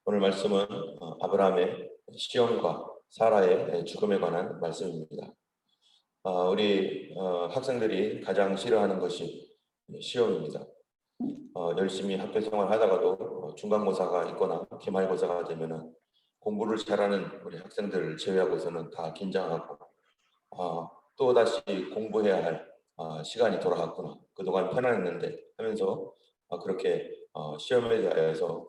오늘 말씀은 아브라함의 시험과 사라의 죽음에 관한 말씀입니다. 우리 학생들이 가장 싫어하는 것이 시험입니다. 열심히 학교 생활하다가도 중간고사가 있거나 기말고사가 되면은 공부를 잘하는 우리 학생들을 제외하고서는 다 긴장하고 또 다시 공부해야 할 시간이 돌아왔구나. 그동안 편안했는데 하면서 그렇게 시험에 대해서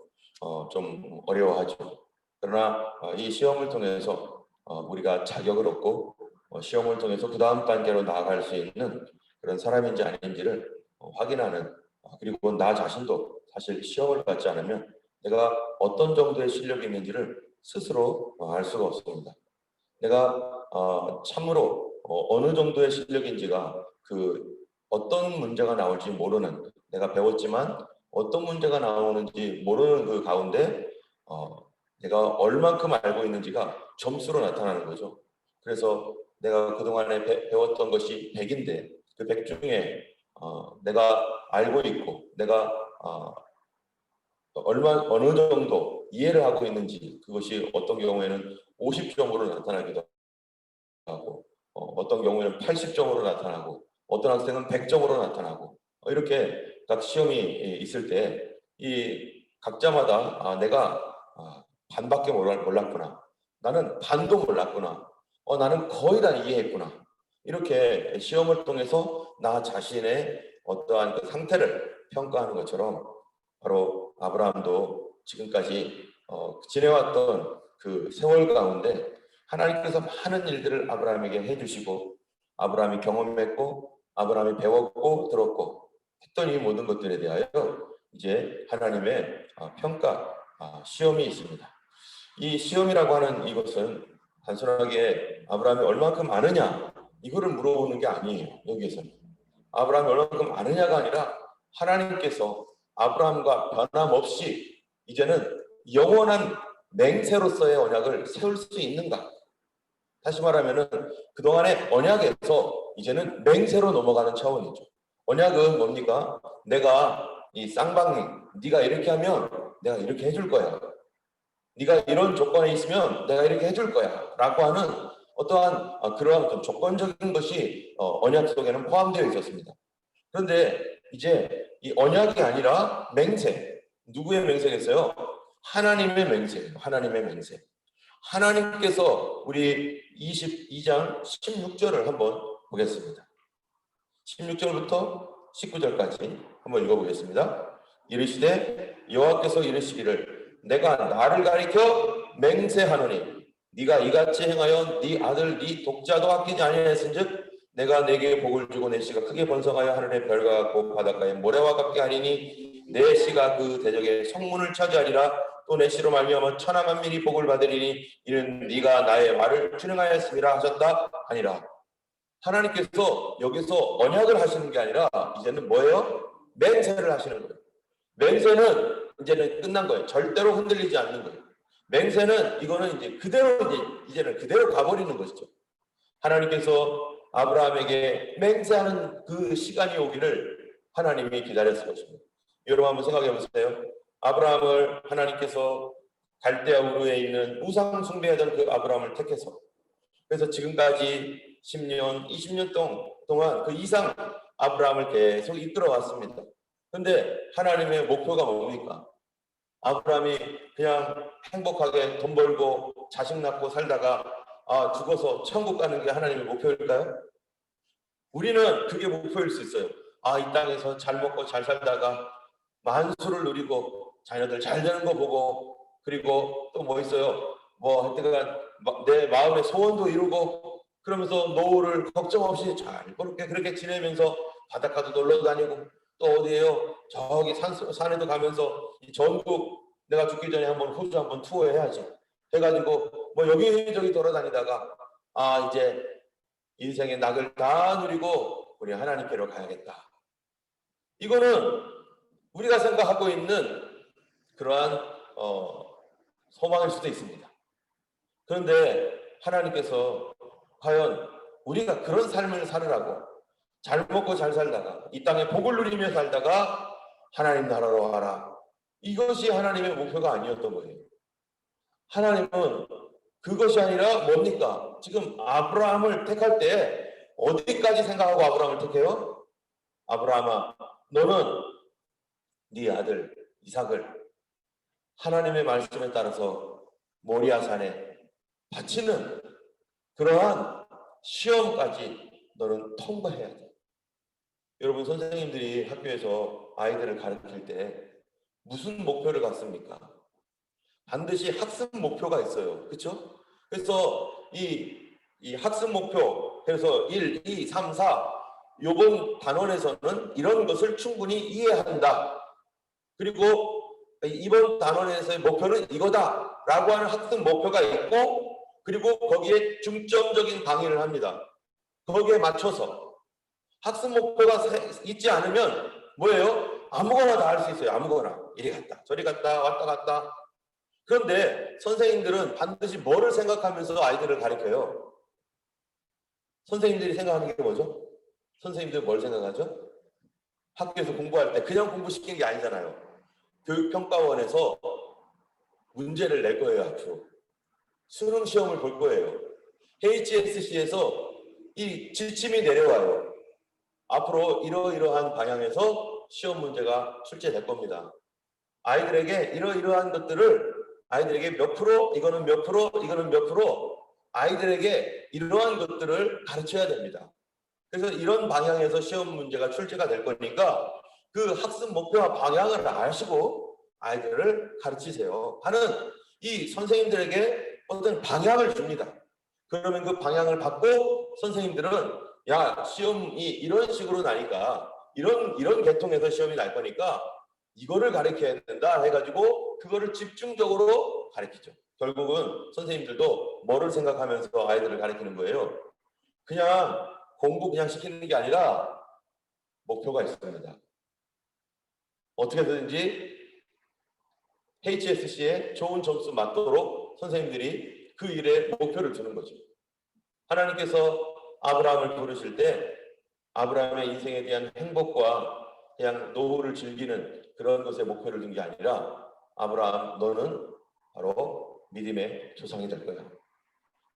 좀 어려워하죠. 그러나 이 시험을 통해서 우리가 자격을 얻고 시험을 통해서 그 다음 단계로 나아갈 수 있는 그런 사람인지 아닌지를 확인하는 그리고 나 자신도 사실 시험을 받지 않으면 내가 어떤 정도의 실력이 있는지를 스스로 알 수가 없습니다. 내가 참으로 어느 정도의 실력인지가 어떤 문제가 나올지 모르는 내가 배웠지만 어떤 문제가 나오는지 모르는 그 가운데 내가 얼만큼 알고 있는지가 점수로 나타나는 거죠. 그래서 내가 그동안에 배웠던 것이 100인데 그 100 중에 내가 알고 있고 내가 어느 정도 이해를 하고 있는지 그것이 어떤 경우에는 50점으로 나타나기도 하고 어떤 경우에는 80점으로 나타나고 어떤 학생은 100점으로 나타나고 이렇게 각 시험이 있을 때 이 각자마다 내가 반밖에 몰랐구나. 나는 반도 몰랐구나. 나는 거의 다 이해했구나. 이렇게 시험을 통해서 나 자신의 어떠한 그 상태를 평가하는 것처럼 바로 아브라함도 지금까지 지내왔던 그 세월 가운데 하나님께서 많은 일들을 아브라함에게 해주시고 아브라함이 경험했고 아브라함이 배웠고 들었고 했던 이 모든 것들에 대하여 이제 하나님의 평가 시험이 있습니다. 이 시험이라고 하는 이것은 단순하게 아브라함이 얼만큼 아느냐 이거를 물어보는 게 아니에요. 여기에서는 아브라함이 얼만큼 아느냐가 아니라 하나님께서 아브라함과 변함없이 이제는 영원한 맹세로서의 언약을 세울 수 있는가? 다시 말하면은 그동안의 언약에서 이제는 맹세로 넘어가는 차원이죠. 언약은 뭡니까? 내가 이 쌍방이 네가 이렇게 하면 내가 이렇게 해줄 거야. 네가 이런 조건에 있으면 내가 이렇게 해줄 거야. 라고 하는 어떠한 그러한 좀 조건적인 것이 언약 속에는 포함되어 있었습니다. 그런데 이제 이 언약이 아니라 맹세. 누구의 맹세겠어요? 하나님의 맹세예요. 하나님의 맹세. 하나님께서 우리 22장 16절을 한번 보겠습니다. 16절부터 19절까지 한번 읽어보겠습니다. 이르시되 여호와께서 이르시기를 내가 나를 가리켜 맹세하노니 네가 이같이 행하여 네 아들 네 독자도 아끼지 아니하였은즉 내가 내게 복을 주고 내 씨가 크게 번성하여 하늘의 별과 같고 바닷가의 모래와 같게 하리니 내 씨가 그 대적의 성문을 차지하리라. 또 내 씨로 말미암아 천하 만민이 복을 받으리니 이는 네가 나의 말을 준행하였음이라 하셨다 하니라. 하나님께서 여기서 언약을 하시는 게 아니라 이제는 뭐예요? 맹세를 하시는 거예요. 맹세는 이제는 끝난 거예요. 절대로 흔들리지 않는 거예요. 맹세는 이거는 이제 그대로 이제는 그대로 가버리는 것이죠. 하나님께서 아브라함에게 맹세하는 그 시간이 오기를 하나님이 기다렸을 것입니다. 여러분 한번 생각해 보세요. 아브라함을 하나님께서 갈대아 우르에 있는 우상 숭배하던 그 아브라함을 택해서 그래서 지금까지 10년, 20년 동안 그 이상 아브라함을 계속 이끌어 왔습니다. 그런데 하나님의 목표가 뭡니까? 아브라함이 그냥 행복하게 돈 벌고 자식 낳고 살다가 죽어서 천국 가는 게 하나님의 목표일까요? 우리는 그게 목표일 수 있어요. 이 땅에서 잘 먹고 잘 살다가 만수를 누리고 자녀들 잘 되는 거 보고 그리고 또 뭐 있어요? 뭐 하여튼간 내 마음의 소원도 이루고 그러면서 노후를 걱정 없이 잘 그렇게 지내면서 바닷가도 놀러 다니고 또 어디에요? 저기 산에도 가면서 이 전국 내가 죽기 전에 한번 호주 한번 투어해야지 해가지고 뭐 여기저기 돌아다니다가 이제 인생의 낙을 다 누리고 우리 하나님께로 가야겠다. 이거는 우리가 생각하고 있는 그러한 소망일 수도 있습니다. 그런데 하나님께서 과연 우리가 그런 삶을 살으라고 잘 먹고 잘 살다가 이 땅에 복을 누리며 살다가 하나님 나라로 와라. 이것이 하나님의 목표가 아니었던 거예요. 하나님은 그것이 아니라 뭡니까? 지금 아브라함을 택할 때 어디까지 생각하고 아브라함을 택해요? 아브라함아, 너는 네 아들 이삭을 하나님의 말씀에 따라서 모리아 산에 바치는 그러한 시험까지 너는 통과해야 돼. 여러분, 선생님들이 학교에서 아이들을 가르칠 때 무슨 목표를 갖습니까? 반드시 학습 목표가 있어요. 그렇죠? 그래서 이 학습 목표, 그래서 1, 2, 3, 4 요번 단원에서는 이런 것을 충분히 이해한다. 그리고 이번 단원에서의 목표는 이거다 라고 하는 학습 목표가 있고, 그리고 거기에 중점적인 강의를 합니다. 거기에 맞춰서 학습 목표가 있지 않으면 뭐예요? 아무거나 다 할 수 있어요. 아무거나. 이리 갔다 저리 갔다 왔다 갔다. 그런데 선생님들은 반드시 뭐를 생각하면서 아이들을 가르쳐요? 선생님들이 생각하는 게 뭐죠? 선생님들 뭘 생각하죠? 학교에서 공부할 때 그냥 공부시키는 게 아니잖아요. 교육평가원에서 문제를 낼 거예요. 앞으로 수능 시험을 볼 거예요. HSC에서 이 지침이 내려와요. 앞으로 이러이러한 방향에서 시험 문제가 출제될 겁니다. 아이들에게 이러이러한 것들을 아이들에게 몇 프로, 이거는 몇 프로, 이거는 몇 프로, 아이들에게 이러한 것들을 가르쳐야 됩니다. 그래서 이런 방향에서 시험 문제가 출제가 될 거니까 그 학습 목표와 방향을 아시고 아이들을 가르치세요 하는 이 선생님들에게 어떤 방향을 줍니다. 그러면 그 방향을 받고 선생님들은 야, 시험이 이런 식으로 나니까 이런 계통에서 시험이 날 거니까 이거를 가르쳐야 된다 해가지고 그거를 집중적으로 가르치죠. 결국은 선생님들도 뭐를 생각하면서 아이들을 가르치는 거예요? 그냥 공부 그냥 시키는 게 아니라 목표가 있습니다. 어떻게든지 HSC에 좋은 점수 맞도록 선생님들이 그 일에 목표를 두는 거죠. 하나님께서 아브라함을 부르실 때 아브라함의 인생에 대한 행복과 그냥 노후를 즐기는 그런 것에 목표를 둔 게 아니라 아브라함, 너는 바로 믿음의 조상이 될 거야.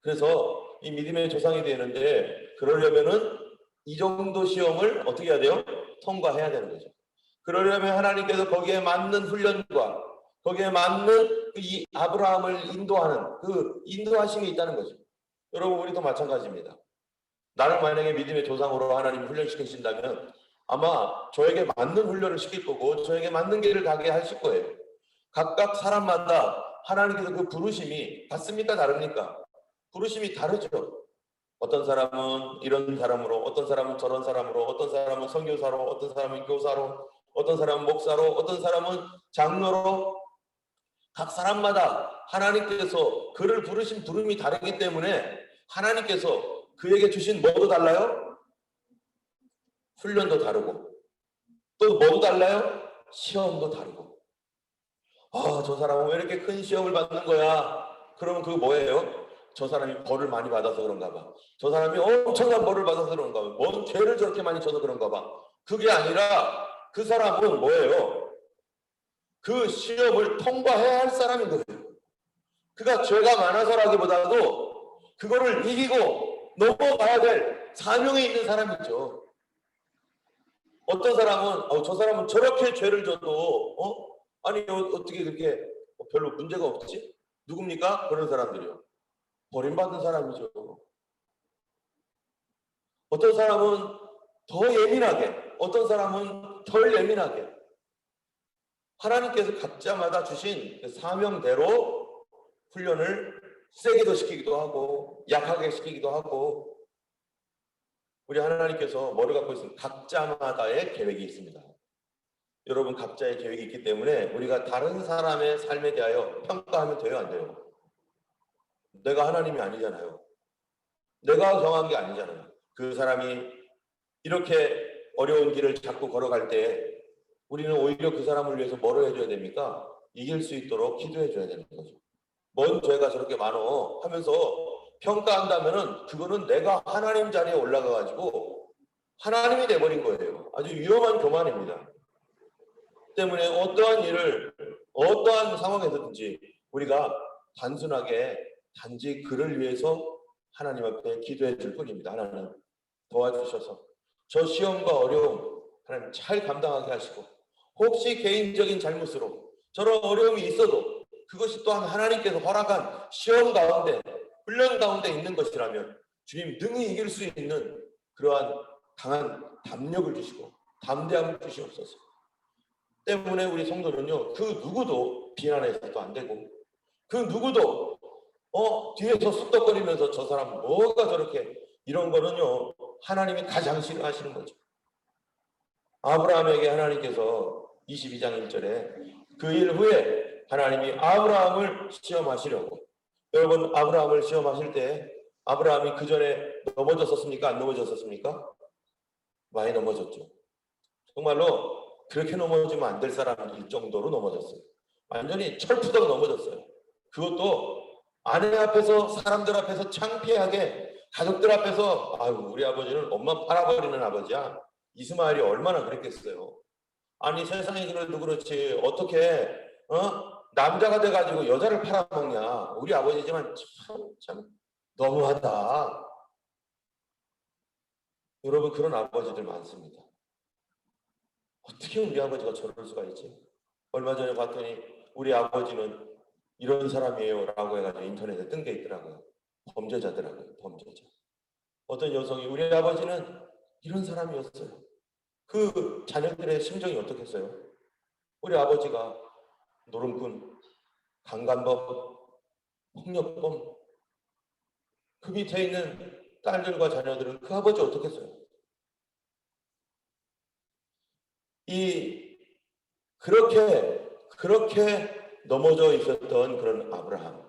그래서 이 믿음의 조상이 되는데 그러려면은 이 정도 시험을 어떻게 해야 돼요? 통과해야 되는 거죠. 그러려면 하나님께서 거기에 맞는 훈련과 거기에 맞는 이 아브라함을 인도하는 그 인도하심이 있다는 거죠. 여러분, 우리도 마찬가지입니다. 나를 만약에 믿음의 조상으로 하나님이 훈련시키신다면 아마 저에게 맞는 훈련을 시킬 거고 저에게 맞는 길을 가게 하실 거예요. 각각 사람마다 하나님께서 그 부르심이 같습니까? 다릅니까? 부르심이 다르죠. 어떤 사람은 이런 사람으로, 어떤 사람은 저런 사람으로, 어떤 사람은 선교사로, 어떤 사람은 교사로, 어떤 사람은 목사로, 어떤 사람은 장로로, 각 사람마다 하나님께서 그를 부르신 부름이 다르기 때문에 하나님께서 그에게 주신 뭐도 달라요? 훈련도 다르고, 또 뭐도 달라요? 시험도 다르고. 저 사람은 왜 이렇게 큰 시험을 받는 거야? 그러면 그거 뭐예요? 저 사람이 벌을 많이 받아서 그런가 봐. 저 사람이 엄청난 벌을 받아서 그런가 봐. 뭔 죄를 저렇게 많이 져서 그런가 봐. 그게 아니라 그 사람은 뭐예요? 그 시험을 통과해야 할 사람인 거예요. 그가 죄가 많아서라기보다도 그거를 이기고 넘어가야 될 사명이 있는 사람이죠. 어떤 사람은 저 사람은 저렇게 죄를 져도 아니 어떻게 그렇게 별로 문제가 없지? 누굽니까? 그런 사람들이요. 버림받은 사람이죠. 어떤 사람은 더 예민하게, 어떤 사람은 덜 예민하게 하나님께서 각자마다 주신 사명대로 훈련을 세게도 시키기도 하고 약하게 시키기도 하고, 우리 하나님께서 뭐를 갖고 있으면 각자마다의 계획이 있습니다. 여러분, 각자의 계획이 있기 때문에 우리가 다른 사람의 삶에 대하여 평가하면 돼요, 안 돼요? 내가 하나님이 아니잖아요. 내가 정한 게 아니잖아요. 그 사람이 이렇게 어려운 길을 자꾸 걸어갈 때 우리는 오히려 그 사람을 위해서 뭐를 해줘야 됩니까? 이길 수 있도록 기도해 줘야 되는 거죠. 뭔 죄가 저렇게 많어 하면서 평가한다면은 그거는 내가 하나님 자리에 올라가 가지고 하나님이 돼버린 거예요. 아주 위험한 교만입니다. 때문에 어떠한 일을 어떠한 상황에서든지 우리가 단순하게 단지 그를 위해서 하나님 앞에 기도해 줄 뿐입니다. 하나님 도와주셔서 저 시험과 어려움 하나님 잘 감당하게 하시고, 혹시 개인적인 잘못으로 저런 어려움이 있어도 그것이 또한 하나님께서 허락한 시험 가운데, 훈련 가운데 있는 것이라면 주님 능히 이길 수 있는 그러한 강한 담력을 주시고 담대함을 주시옵소서. 때문에 우리 성도는요, 그 누구도 비난해서도 안 되고, 그 누구도 뒤에서 쑥덕거리면서 저 사람 뭐가 저렇게, 이런 거는요 하나님이 가장 싫어하시는 거죠. 아브라함에게 하나님께서 22장 1절에 그 일 후에 하나님이 아브라함을 시험하시려고, 여러분 아브라함을 시험하실 때 아브라함이 그 전에 넘어졌었습니까? 안 넘어졌었습니까? 많이 넘어졌죠. 정말로 그렇게 넘어지면 안 될 사람일 정도로 넘어졌어요. 완전히 철푸덕 넘어졌어요. 그것도 아내 앞에서, 사람들 앞에서 창피하게, 가족들 앞에서, 아유 우리 아버지는 엄마 팔아버리는 아버지야. 이스마엘이 얼마나 그랬겠어요. 아니 세상에 그래도 그렇지 어떻게 남자가 돼가지고 여자를 팔아먹냐. 우리 아버지지만 참 너무하다. 여러분 그런 아버지들 많습니다. 어떻게 우리 아버지가 저럴 수가 있지? 얼마 전에 봤더니 우리 아버지는 이런 사람이에요 라고 해가지고 인터넷에 뜬 게 있더라고요. 범죄자더라고요. 범죄자. 어떤 여성이 우리 아버지는 이런 사람이었어요. 그 자녀들의 심정이 어떻겠어요? 우리 아버지가 노름꾼, 강간범, 폭력범, 그 밑에 있는 딸들과 자녀들은 그 아버지 어떻겠어요? 그렇게 넘어져 있었던 그런 아브라함.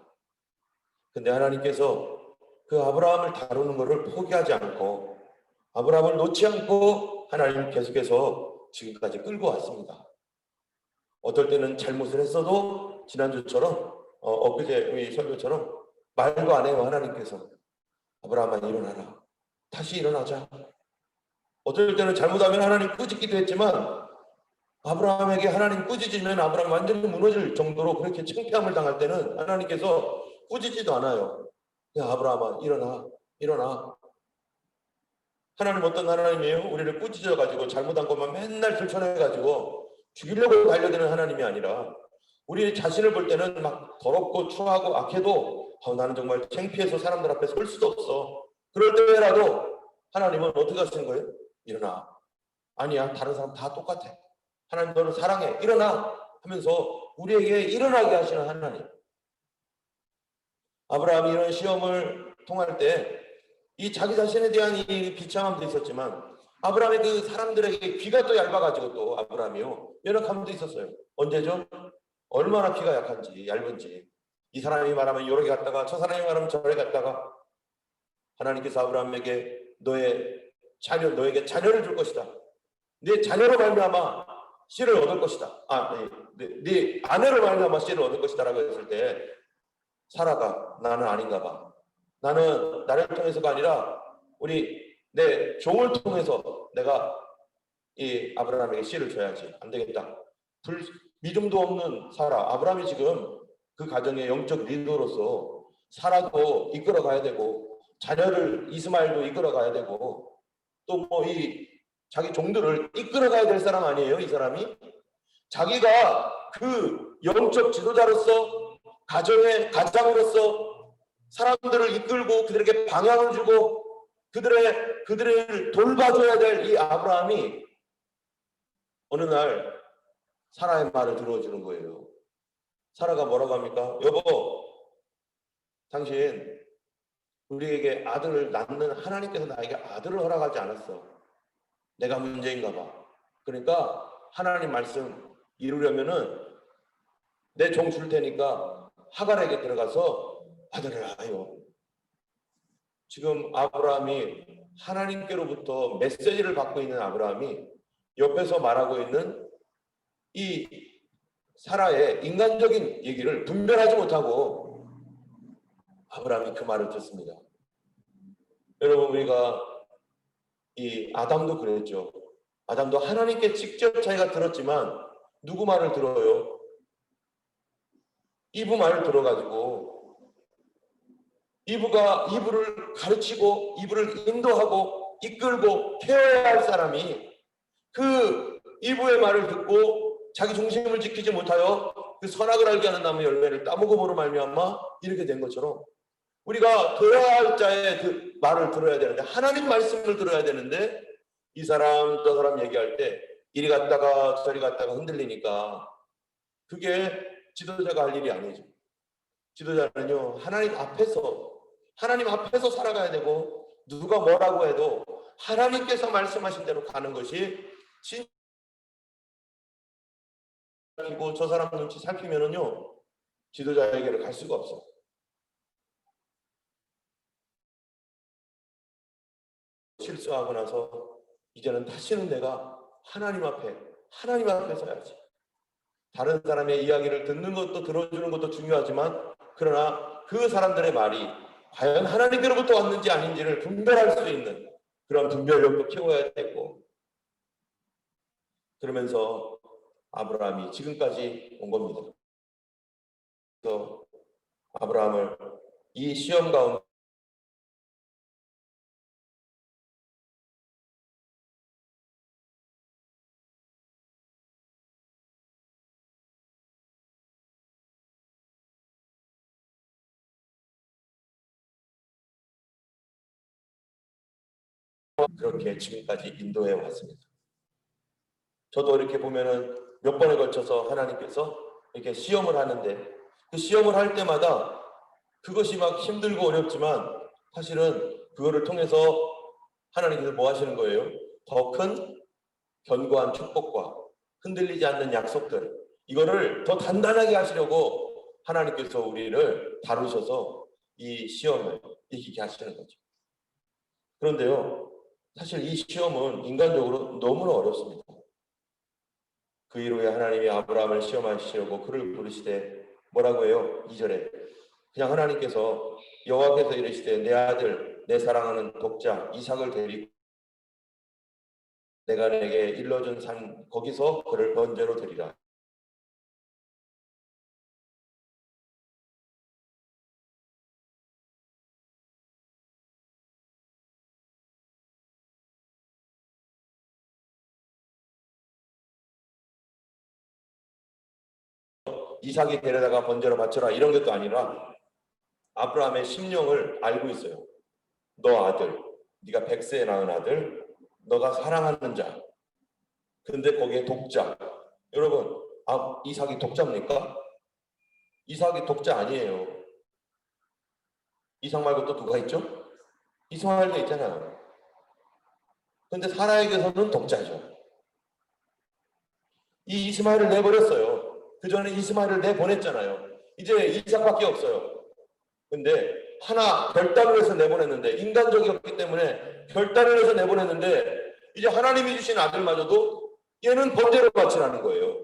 근데 하나님께서 그 아브라함을 다루는 것을 포기하지 않고, 아브라함을 놓지 않고 하나님 계속해서 지금까지 끌고 왔습니다. 어떨 때는 잘못을 했어도 지난주처럼 엊그제 우리 설교처럼 말도 안 해요. 하나님께서 아브라함아 일어나라. 다시 일어나자. 어떨 때는 잘못하면 하나님 꾸짖기도 했지만, 아브라함에게 하나님 꾸짖으면 아브라함 완전히 무너질 정도로 그렇게 창피함을 당할 때는 하나님께서 꾸짖지도 않아요. 야 아브라함아 일어나. 하나님 어떤 하나님이에요? 우리를 꾸짖어가지고 잘못한 것만 맨날 들춰내가지고 죽이려고 달려드는 하나님이 아니라, 우리 자신을 볼 때는 막 더럽고 추하고 악해도 나는 정말 창피해서 사람들 앞에 설 수도 없어. 그럴 때라도 하나님은 어떻게 하시는 거예요? 일어나. 아니야 다른 사람 다 똑같아. 하나님 너를 사랑해. 일어나 하면서 우리에게 일어나게 하시는 하나님. 아브라함이 이런 시험을 통할 때 이 자기 자신에 대한 이 비참함도 있었지만, 아브라함의 그 사람들에게 귀가 또 얇아가지고 또 아브라함이요 연약함도 있었어요. 언제죠? 얼마나 귀가 약한지, 얇은지. 이 사람이 말하면 요렇게 갔다가 저 사람이 말하면 저래 갔다가, 하나님께서 아브라함에게 너에게 자녀를 줄 것이다. 네 자녀로 말미암아 씨를 얻을 것이다. 네 아내로 말미암아 씨를 얻을 것이다라고 했을 때 사라가 나는 아닌가 봐. 나는 나를 통해서가 아니라 내 종을 통해서 내가 이 아브라함에게 씨를 줘야지. 안 되겠다. 믿음도 없는 사라. 아브라함이 지금 그 가정의 영적 리더로서 사라도 이끌어 가야 되고, 자녀를 이스마엘도 이끌어 가야 되고, 또 이 자기 종들을 이끌어 가야 될 사람 아니에요, 이 사람이? 자기가 그 영적 지도자로서, 가장으로서 사람들을 이끌고 그들에게 방향을 주고 그들을 돌봐줘야 될 이 아브라함이 어느 날 사라의 말을 들어주는 거예요. 사라가 뭐라고 합니까? 여보, 당신 우리에게 아들을 낳는, 하나님께서 나에게 아들을 허락하지 않았어. 내가 문제인가 봐. 그러니까 하나님 말씀 이루려면은 내 종 줄 테니까 하갈에게 들어가서 아들을 낳아요. 지금 아브라함이 하나님께로부터 메시지를 받고 있는 아브라함이 옆에서 말하고 있는 이 사라의 인간적인 얘기를 분별하지 못하고 아브라함이 그 말을 듣습니다. 여러분 우리가 이 아담도 그랬죠. 아담도 하나님께 직접 자기가 들었지만 누구 말을 들어요? 이브 말을 들어가지고 이브를 가르치고 이브를 인도하고 이끌고 케어해야 할 사람이 그 이브의 말을 듣고 자기 중심을 지키지 못하여 그 선악을 알게 하는 나무 열매를 따먹음으로 말미암아 이렇게 된 것처럼 우리가 들어야 할 자의 그 말을 들어야 되는데 하나님 말씀을 들어야 되는데 이 사람 저 사람 얘기할 때 이리 갔다가 저리 갔다가 흔들리니까 그게 지도자가 할 일이 아니죠. 지도자는요 하나님 앞에서 살아가야 되고 누가 뭐라고 해도 하나님께서 말씀하신 대로 가는 것이 진짜. 그리고 저 사람 눈치 살피면은요 지도자에게를 갈 수가 없어. 실수하고 나서 이제는 다시는 내가 하나님 앞에 서야지. 다른 사람의 이야기를 듣는 것도 들어주는 것도 중요하지만 그러나 그 사람들의 말이 과연 하나님께로부터 왔는지 아닌지를 분별할 수 있는 그런 분별력도 키워야 되고, 그러면서 아브라함이 지금까지 온 겁니다. 그래서 아브라함을 이 시험 가운데 그렇게 지금까지 인도해 왔습니다. 저도 이렇게 보면은 몇 번에 걸쳐서 하나님께서 이렇게 시험을 하는데 그 시험을 할 때마다 그것이 막 힘들고 어렵지만 사실은 그거를 통해서 하나님께서 뭐 하시는 거예요? 더 큰 견고한 축복과 흔들리지 않는 약속들, 이거를 더 단단하게 하시려고 하나님께서 우리를 다루셔서 이 시험을 이기게 하시는 거죠. 그런데요, 사실 이 시험은 인간적으로 너무나 어렵습니다. 그 이후에 하나님이 아브라함을 시험하시려고 그를 부르시되 뭐라고 해요? 2절에 그냥 하나님께서 여호와께서 이르시되 내 아들 내 사랑하는 독자 이삭을 데리고 내가 내게 일러준 산 거기서 그를 번제로 드리라. 이삭이 데려다가 번제로 바쳐라 이런 것도 아니라 아브라함의 심령을 알고 있어요. 너 아들, 네가 100세에 낳은 아들, 너가 사랑하는 자. 근데 거기에 독자. 여러분, 이삭이 독자입니까? 이삭이 독자 아니에요. 이삭 말고 또 누가 있죠? 이스마엘도 있잖아요. 근데 사라에게서는 독자죠. 이 이스마엘을 내버렸어요. 그 전에 이스마엘을 내보냈잖아요. 이제 이삭밖에 없어요. 근데 하나 결단을 해서 내보냈는데, 인간적이었기 때문에 결단을 해서 내보냈는데 이제 하나님이 주신 아들마저도 얘는 번제로 바치라는 거예요.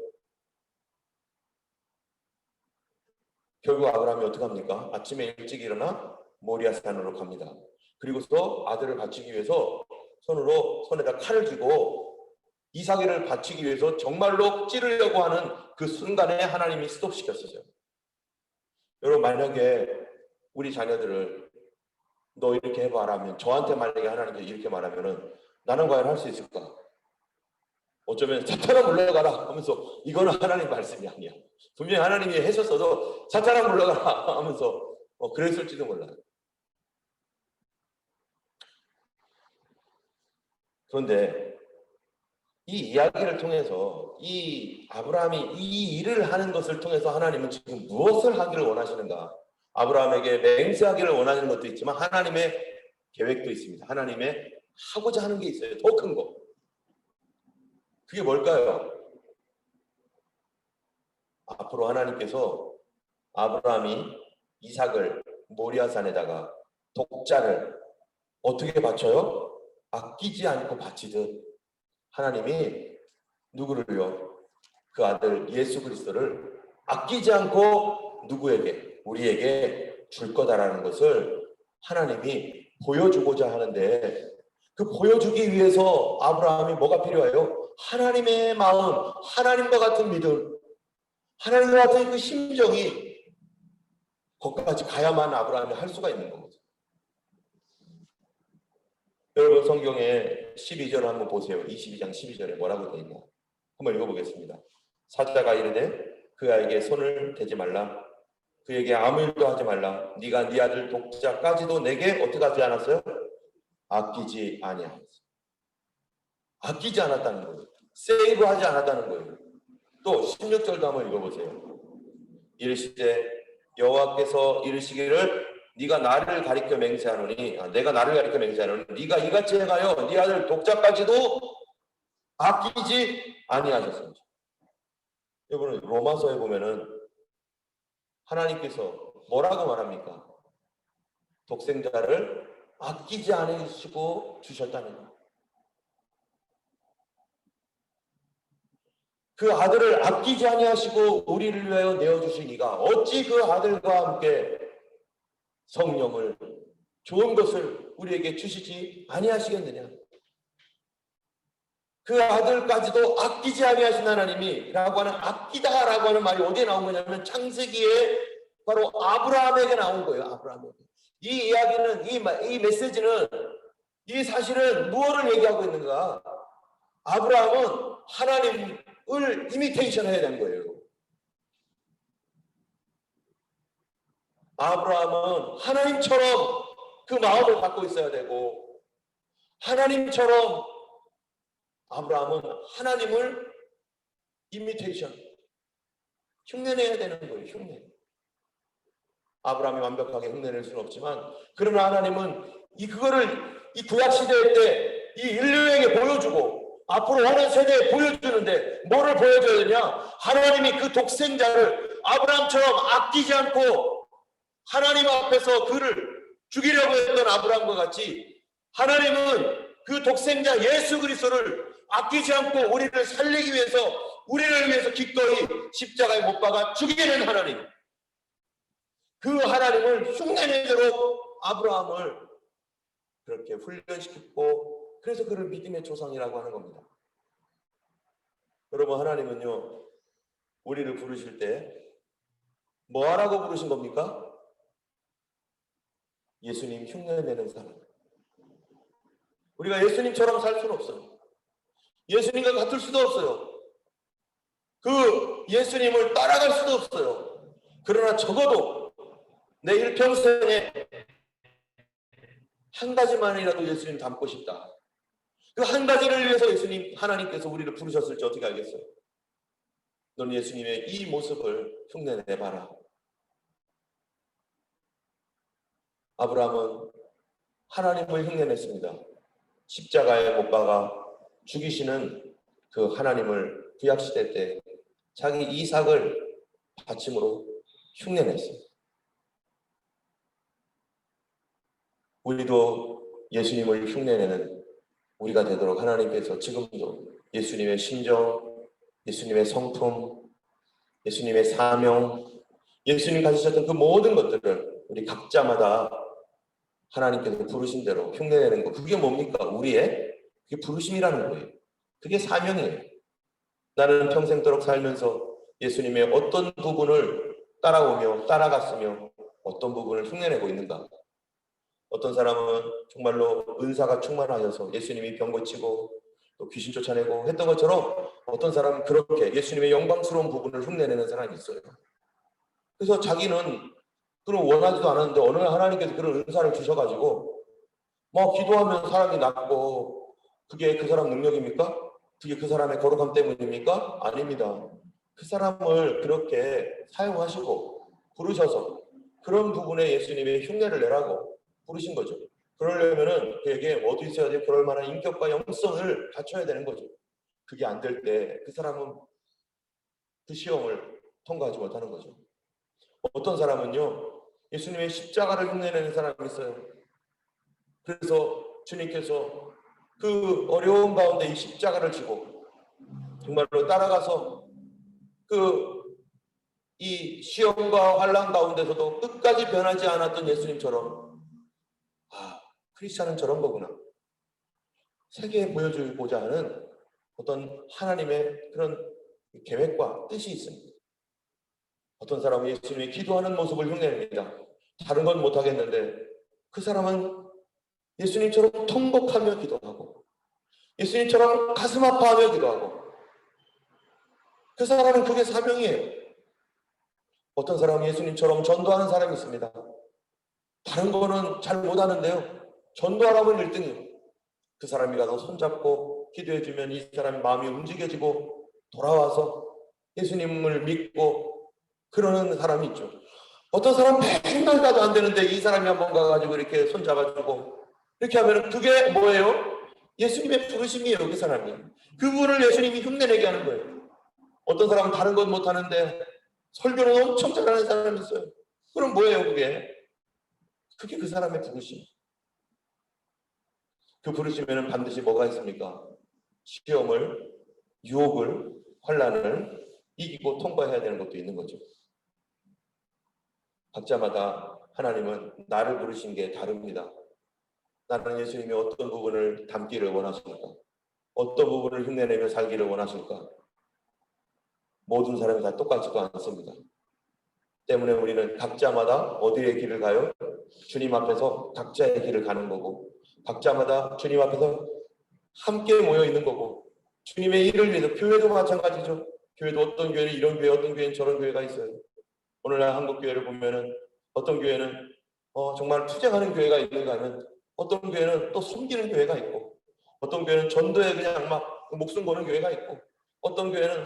결국 아브라함이 어떻게 합니까? 아침에 일찍 일어나 모리아산으로 갑니다. 그리고서 아들을 바치기 위해서 손에다 칼을 쥐고 이삭을 바치기 위해서 정말로 찌르려고 하는 그 순간에 하나님이 스톱시켰어요. 여러분, 만약에 우리 자녀들을 너 이렇게 해봐라 하면, 저한테 만약에 하나님께서 이렇게 말하면은 나는 과연 할 수 있을까? 어쩌면 사탄아 물러가라 하면서 이거는 하나님 말씀이 아니야. 분명히 하나님이 하셨어도 사탄아 물러가라 하면서 그랬을지도 몰라요. 그런데 이 이야기를 통해서 이 아브라함이 이 일을 하는 것을 통해서 하나님은 지금 무엇을 하기를 원하시는가? 아브라함에게 맹세하기를 원하는 것도 있지만 하나님의 계획도 있습니다. 하나님의 하고자 하는 게 있어요. 더 큰 거. 그게 뭘까요? 앞으로 하나님께서 아브라함이 이삭을 모리아산에다가 독자를 어떻게 바쳐요? 아끼지 않고 바치듯 하나님이 누구를요? 그 아들 예수 그리스도를 아끼지 않고 누구에게? 우리에게 줄 거다라는 것을 하나님이 보여주고자 하는데, 그 보여주기 위해서 아브라함이 뭐가 필요해요? 하나님의 마음, 하나님과 같은 믿음, 하나님과 같은 그 심정이 거기까지 가야만 아브라함이 할 수가 있는 거죠. 여러분 성경에 12절 한번 보세요. 22장 12절에 뭐라고 되어 있나? 한번 읽어보겠습니다. 사자가 이르되 그 아이에게 손을 대지 말라. 그에게 아무 일도 하지 말라. 네가 네 아들 독자까지도 내게 어떻게 하지 않았어요? 아끼지 아니하였어요. 아끼지 않았다는 거예요. 세이브하지 않았다는 거예요. 또 16절도 한번 읽어보세요. 이르시되 여호와께서 이르시기를 네가 나를 가리켜 맹세하노니 내가 나를 가리켜 맹세하노니 네가 이같이 해가여 네 아들 독자까지도 아끼지 아니하셨습니다. 여러분 로마서에 보면은 하나님께서 뭐라고 말합니까? 독생자를 아끼지 않으시고 주셨다는 것. 그 아들을 아끼지 아니하시고 우리를 위하여 내어주신 이가 어찌 그 아들과 함께 성령을 좋은 것을 우리에게 주시지 아니하시겠느냐. 그 아들까지도 아끼지 아니하신 하나님이 라고 하는 아끼다라고 하는 말이 어디에 나온 거냐면 창세기에 바로 아브라함에게 나온 거예요. 아브라함에게. 이 이야기는 이 메시지는 이 사실은 무엇을 얘기하고 있는가? 아브라함은 하나님을 이미테이션 해야 되는 거예요. 아브라함은 하나님처럼 그 마음을 갖고 있어야 되고 하나님처럼 아브라함은 하나님을 이미테이션 흉내내야 되는 거예요. 흉내. 아브라함이 완벽하게 흉내낼 수는 없지만 그러나 하나님은 그거를 이 구약 시대 때 이 인류에게 보여주고 앞으로 오는 세대에 보여주는데 뭐를 보여줘야 되냐? 하나님이 그 독생자를 아브라함처럼 아끼지 않고 하나님 앞에서 그를 죽이려고 했던 아브라함과 같이 하나님은 그 독생자 예수 그리스도를 아끼지 않고 우리를 살리기 위해서 우리를 위해서 기꺼이 십자가에 못 박아 죽이는 하나님. 그 하나님을 흉내내도록 아브라함을 그렇게 훈련시켰고 그래서 그를 믿음의 조상이라고 하는 겁니다. 여러분 하나님은요 우리를 부르실 때 뭐하라고 부르신 겁니까? 예수님 흉내내는 사람. 우리가 예수님처럼 살 수는 없어요. 예수님과 같을 수도 없어요. 그 예수님을 따라갈 수도 없어요. 그러나 적어도 내 일평생에 한 가지만이라도 예수님 닮고 싶다. 그 한 가지를 위해서 하나님께서 우리를 부르셨을지 어떻게 알겠어요? 넌 예수님의 이 모습을 흉내내봐라. 아브라함은 하나님을 흉내냈습니다. 십자가에 못 박아 죽이시는 그 하나님을 구약시대 때 자기 이삭을 바침으로 흉내냈어요. 우리도 예수님을 흉내내는 우리가 되도록 하나님께서 지금도 예수님의 심정, 예수님의 성품, 예수님의 사명, 예수님 가지셨던 그 모든 것들을 우리 각자마다 하나님께서 부르신 대로 흉내내는 것. 그게 뭡니까? 그게 부르심이라는 거예요. 그게 사명이에요. 나는 평생도록 살면서 예수님의 어떤 부분을 따라오며 따라갔으며 어떤 부분을 흉내내고 있는가. 어떤 사람은 정말로 은사가 충만하셔서 예수님이 병 고치고 또 귀신 쫓아내고 했던 것처럼 어떤 사람은 그렇게 예수님의 영광스러운 부분을 흉내내는 사람이 있어요. 그래서 자기는 그걸 원하지도 않았는데 어느 날 하나님께서 그런 은사를 주셔가지고 기도하면 사람이 낫고 그게 그 사람 능력입니까? 그게 그 사람의 거룩함 때문입니까? 아닙니다. 그 사람을 그렇게 사용하시고 부르셔서 그런 부분에 예수님의 흉내를 내라고 부르신 거죠. 그러려면은 그에게 어디 있어야 돼? 그럴 만한 인격과 영성을 갖춰야 되는 거죠. 그게 안 될 때 그 사람은 그 시험을 통과하지 못하는 거죠. 어떤 사람은요, 예수님의 십자가를 흉내내는 사람이 있어요. 그래서 주님께서 그 어려운 가운데 이 십자가를 지고 정말로 따라가서 이 시험과 환난 가운데서도 끝까지 변하지 않았던 예수님처럼 크리스찬은 저런 거구나. 세계에 보여주고자 하는 어떤 하나님의 그런 계획과 뜻이 있습니다. 어떤 사람은 예수님이 기도하는 모습을 흉내냅니다. 다른 건 못하겠는데 그 사람은 예수님처럼 통곡하며 기도하고 예수님처럼 가슴 아파하며 기도하고 그 사람은 그게 사명이에요. 어떤 사람은 예수님처럼 전도하는 사람이 있습니다. 다른 거는 잘 못하는데요. 전도하라면 1등이에요. 그 사람이 가서 손잡고 기도해주면 이 사람의 마음이 움직여지고 돌아와서 예수님을 믿고 그러는 사람이 있죠. 어떤 사람은 맨날 가도 안 되는데 이 사람이 한번 가가지고 이렇게 손잡아주고 이렇게 하면 그게 뭐예요? 예수님의 부르심이에요. 그 사람이. 그분을 예수님이 흉내내게 하는 거예요. 어떤 사람은 다른 건 못하는데 설교는 엄청 잘하는 사람이 있어요. 그럼 뭐예요 그게? 그게 그 사람의 부르심. 그 부르심에는 반드시 뭐가 있습니까? 시험을, 유혹을, 환난을 이기고 통과해야 되는 것도 있는 거죠. 각자마다 하나님은 나를 부르신 게 다릅니다. 나는 예수님이 어떤 부분을 담기를 원하실까? 어떤 부분을 흉내내며 살기를 원하실까? 모든 사람이 다 똑같지도 않습니다. 때문에 우리는 각자마다 어디의 길을 가요? 주님 앞에서 각자의 길을 가는 거고 각자마다 주님 앞에서 함께 모여 있는 거고 주님의 일을 위해서 교회도 마찬가지죠. 교회도 어떤 교회는 이런 교회, 어떤 교회는 저런 교회가 있어요. 오늘날 한국 교회를 보면은 어떤 교회는 정말 투쟁하는 교회가 있는가 하면 어떤 교회는 또 숨기는 교회가 있고 어떤 교회는 전도에 그냥 막 목숨 거는 교회가 있고 어떤 교회는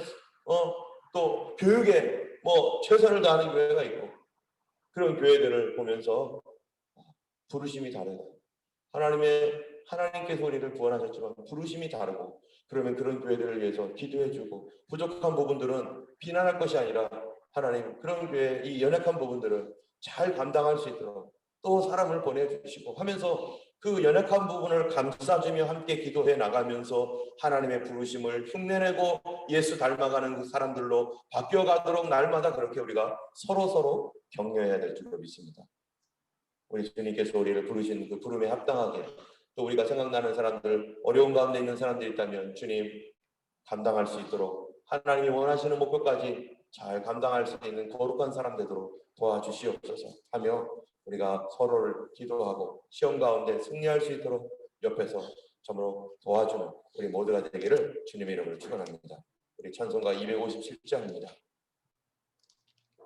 또 교육에 최선을 다하는 교회가 있고 그런 교회들을 보면서 부르심이 다르다. 하나님께서 우리를 구원하셨지만 부르심이 다르고 그러면 그런 교회들을 위해서 기도해주고 부족한 부분들은 비난할 것이 아니라 하나님 그런 교회 이 연약한 부분들을 잘 감당할 수 있도록 또 사람을 보내주시고 하면서 그 연약한 부분을 감싸주며 함께 기도해 나가면서 하나님의 부르심을 흉내내고 예수 닮아가는 그 사람들로 바뀌어가도록 날마다 그렇게 우리가 서로 격려해야 될 줄로 믿습니다. 우리 주님께서 우리를 부르신 그 부름에 합당하게 또 우리가 생각나는 사람들 어려운 가운데 있는 사람들이 있다면 주님 감당할 수 있도록 하나님이 원하시는 목표까지 잘 감당할 수 있는 거룩한 사람 되도록 도와주시옵소서 하며 우리가 서로를 기도하고 시험 가운데 승리할 수 있도록 옆에서 점으로 도와주는 우리 모두가 되기를 주님의 이름으로 축원합니다. 우리 찬송가 257장입니다.